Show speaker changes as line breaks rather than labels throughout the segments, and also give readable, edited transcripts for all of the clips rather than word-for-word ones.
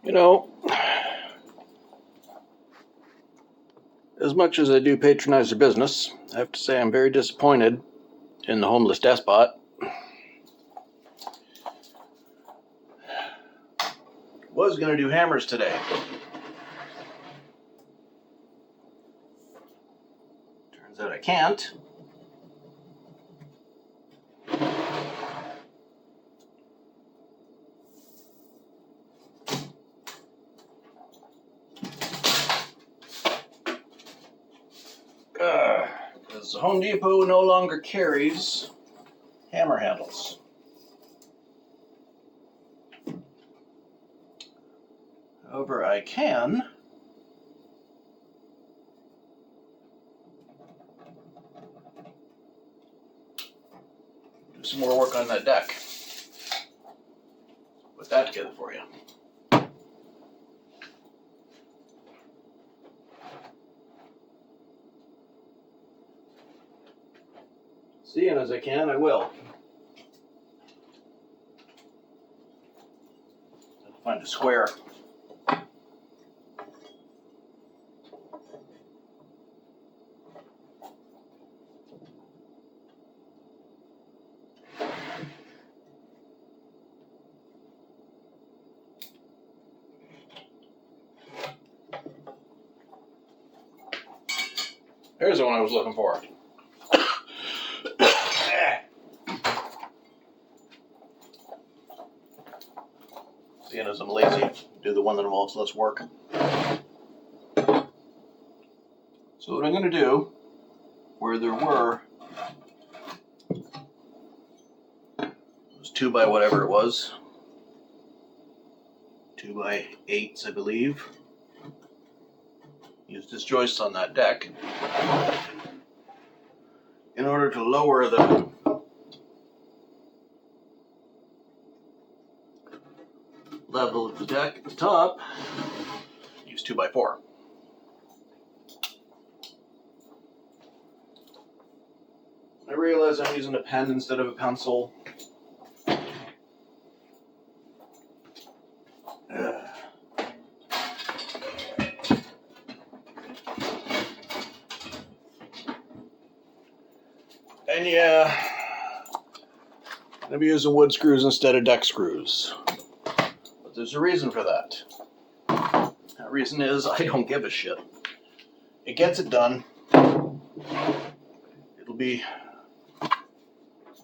You know, as much as I do patronize their business, I have to say I'm very disappointed in the Homeless Despot. Was going to do hammers today. Turns out I can't. Because Home Depot no longer carries hammer handles. However, I can do some more work on that deck. Put that together for you. Seeing as I can, I will. Find a square. There's the one I was looking for. Seeing as I'm lazy, do the one that involves less work. So what I'm going to do, where there were, it was 2 by whatever it was, 2 by 8s I believe, used this joist on that deck in order to lower the level of the deck at the top. Use 2 by 4. I realize I'm using a pen instead of a pencil. And yeah, I'm going to be using wood screws instead of deck screws. But there's a reason for that. That reason is I don't give a shit. It gets it done. It'll be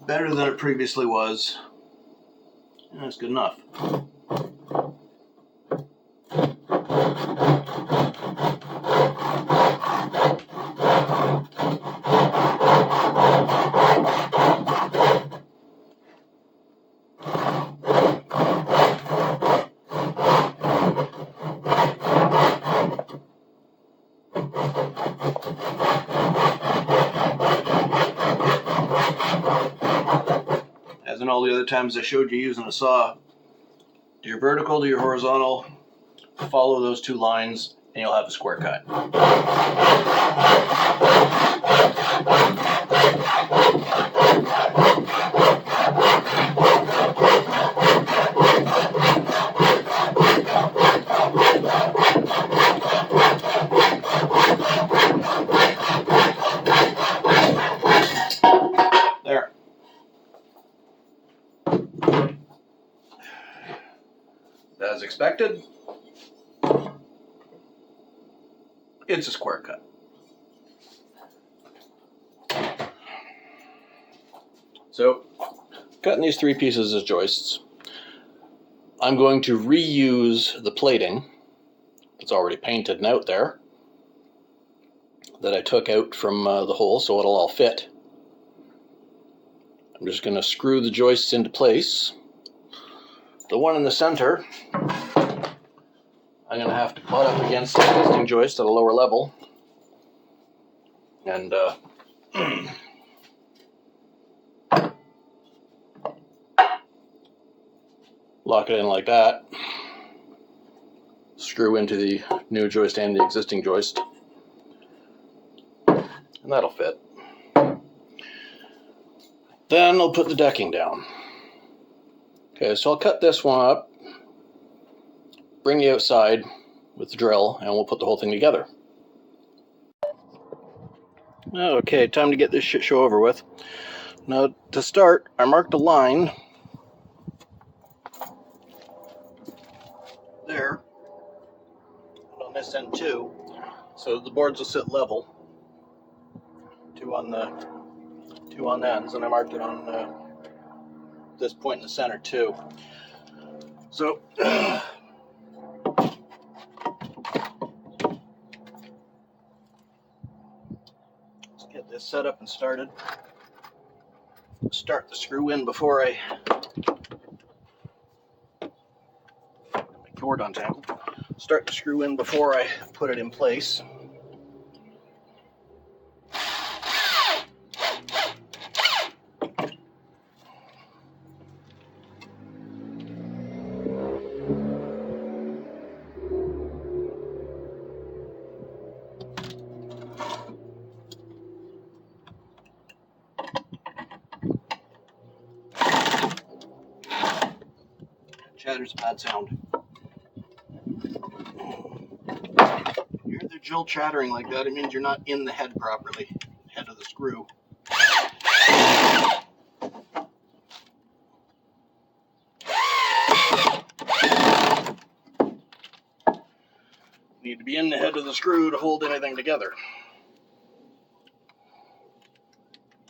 better than it previously was. And that's good enough. As in all the other times I showed you using a saw, do your vertical, do your horizontal, follow those 2 lines, and you'll have a square cut. There. As expected, it's a square cut. So, cutting these 3 pieces as joists, I'm going to reuse the plating that's already painted and out there that I took out from the hole so it'll all fit. I'm just going to screw the joists into place. The one in the center, I'm going to have to butt up against the existing joist at a lower level and lock it in like that. Screw into the new joist and the existing joist, and that'll fit. Then I'll put the decking down. Okay, so I'll cut this one up, bring you outside with the drill and we'll put the whole thing together. Okay, time to get this shit show over with. Now, to start, I marked a line there, and on this end too, so the boards will sit level. Two on ends, and I marked it on this point in the center too. So let's get this set up and started. Start the screw in before I get my cord untangled. Start the screw in before I put it in place. Chatter's a bad sound. You hear the drill chattering like that, it means you're not in the head properly. Head of the screw. You need to be in the head of the screw to hold anything together.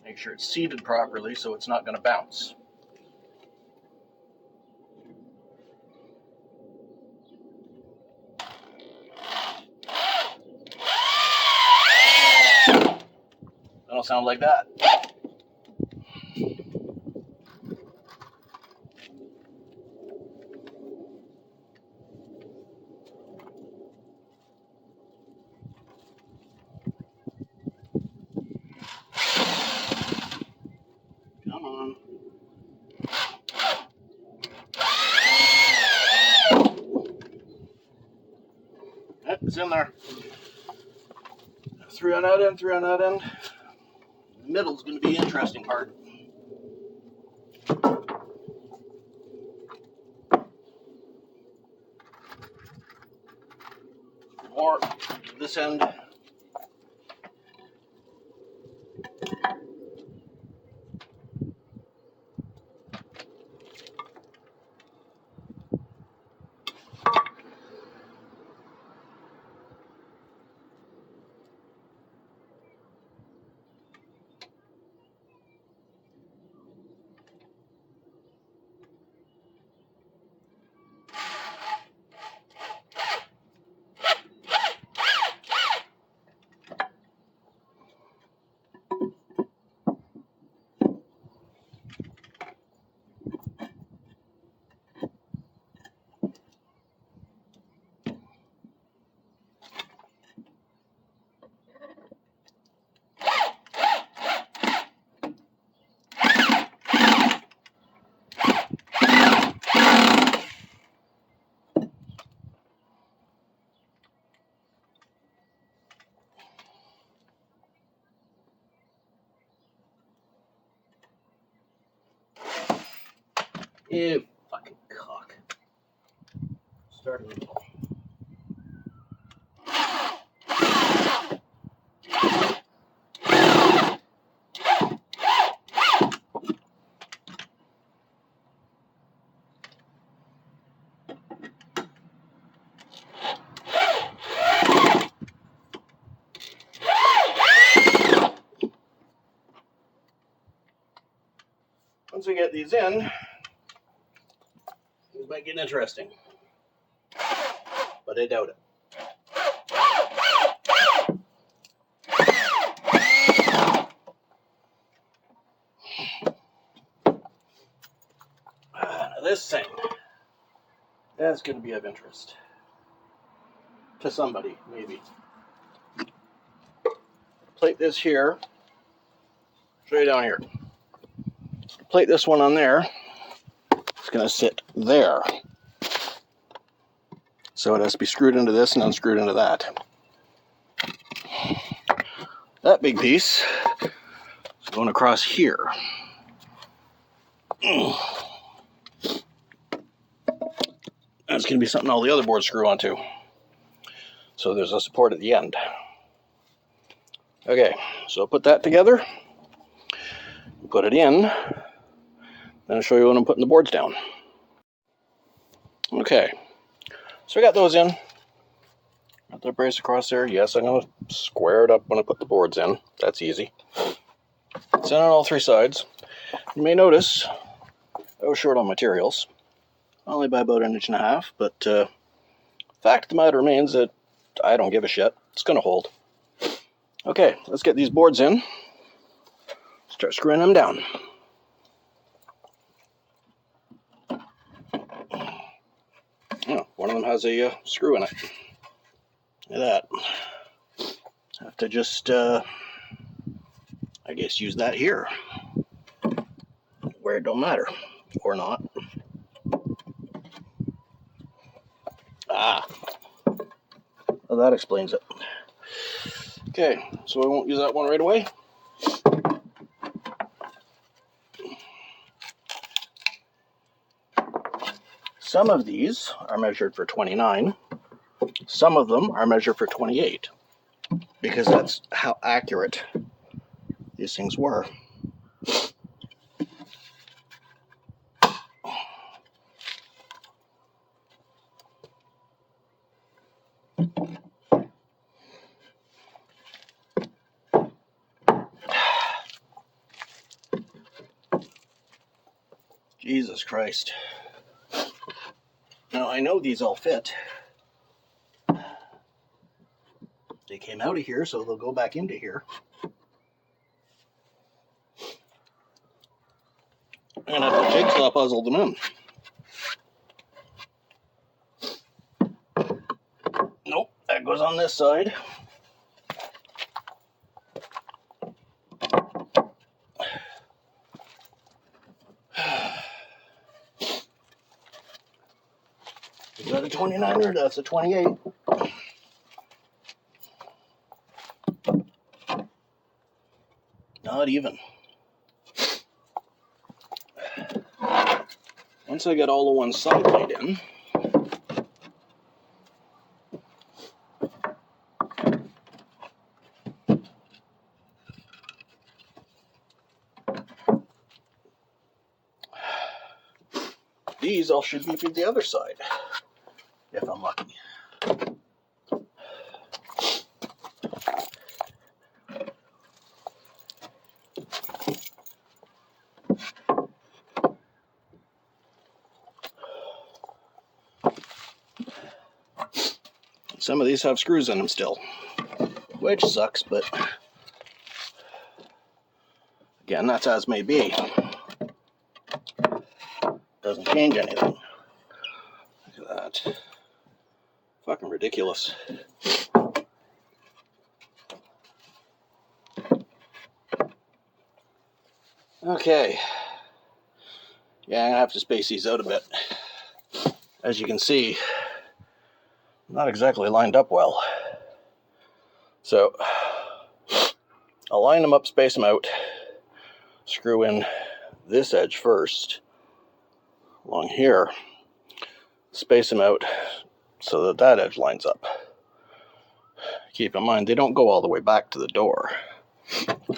Make sure it's seated properly so it's not going to bounce. That'll sound like that. Come on. Yep, it's in there. Three on that end, three on that end. The middle's going to be the interesting part. More this end. You fucking cock. Start it. Once we get these in, it might get interesting, but I doubt it. Now this thing, that's going to be of interest to somebody, maybe. Plate this here, straight down here. Plate this one on there. It's going to sit there. So it has to be screwed into this and unscrewed into that. That big piece is going across here. That's going to be something all the other boards screw onto. So there's a support at the end. Okay, so put that together, put it in, then I'll show you when I'm putting the boards down. Okay, so I got those in. Got the brace across there. Yes, I'm going to square it up when I put the boards in. That's easy. It's in on all three sides. You may notice I was short on materials, only by about 1.5 inches, but the fact of the matter remains that I don't give a shit. It's going to hold. Okay, let's get these boards in. Start screwing them down. Oh, one of them has a screw in it. Look at that. Have to just, I guess, use that here, where it don't matter, or not. Ah, well, that explains it. Okay, so I won't use that one right away. Some of these are measured for 29. Some of them are measured for 28, because that's how accurate these things were. Jesus Christ. Now, I know these all fit. They came out of here, so they'll go back into here. And I have to jigsaw puzzle them in. Nope, that goes on this side. Is that a 29er? That's a 28. Not even. Once I get all the one side plate in, these all should be for the other side, if I'm lucky. Some of these have screws in them still, which sucks, but again, that's as may be. Doesn't change anything. Look at that. Fucking ridiculous. Okay. Yeah, I'm gonna have to space these out a bit. As you can see, not exactly lined up well. So, I'll line them up, space them out, screw in this edge first, along here, space them out so that that edge lines up. Keep in mind, they don't go all the way back to the door.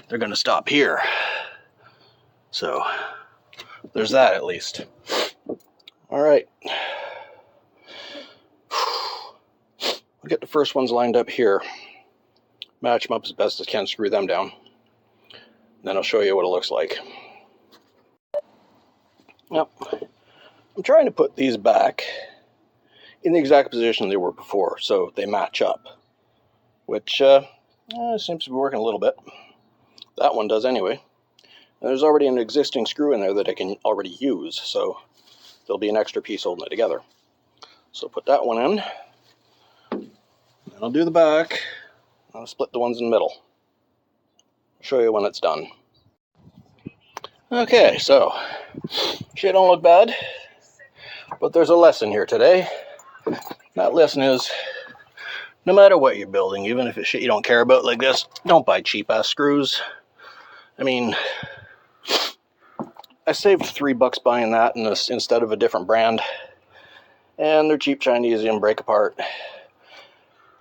They're going to stop here. So, there's that at least. All right. I'll get the first ones lined up here. Match them up as best as I can, screw them down. Then I'll show you what it looks like. Now, I'm trying to put these back in the exact position they were before, so they match up. Which seems to be working a little bit. That one does anyway. And there's already an existing screw in there that I can already use, so there'll be an extra piece holding it together. So put that one in. And I'll do the back. I'll split the ones in the middle. I'll show you when it's done. Okay, so shit don't look bad, but there's a lesson here today. That lesson is, no matter what you're building, even if it's shit you don't care about like this, don't buy cheap-ass screws. I mean, I saved $3 buying that instead of a different brand. and they're cheap, Chinese, and break apart.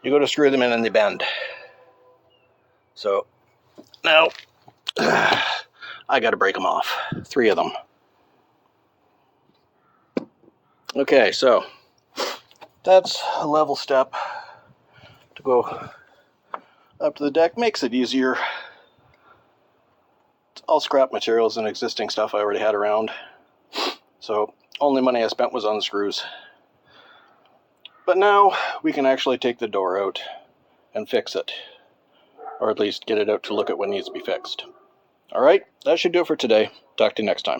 You go to screw them in and they bend. So now I got to break them off. 3 of them. Okay, so that's a level step to go up to the deck. Makes it easier. It's all scrap materials and existing stuff I already had around. So only money I spent was on the screws. But now we can actually take the door out and fix it. Or at least get it out to look at what needs to be fixed. Alright, that should do it for today. Talk to you next time.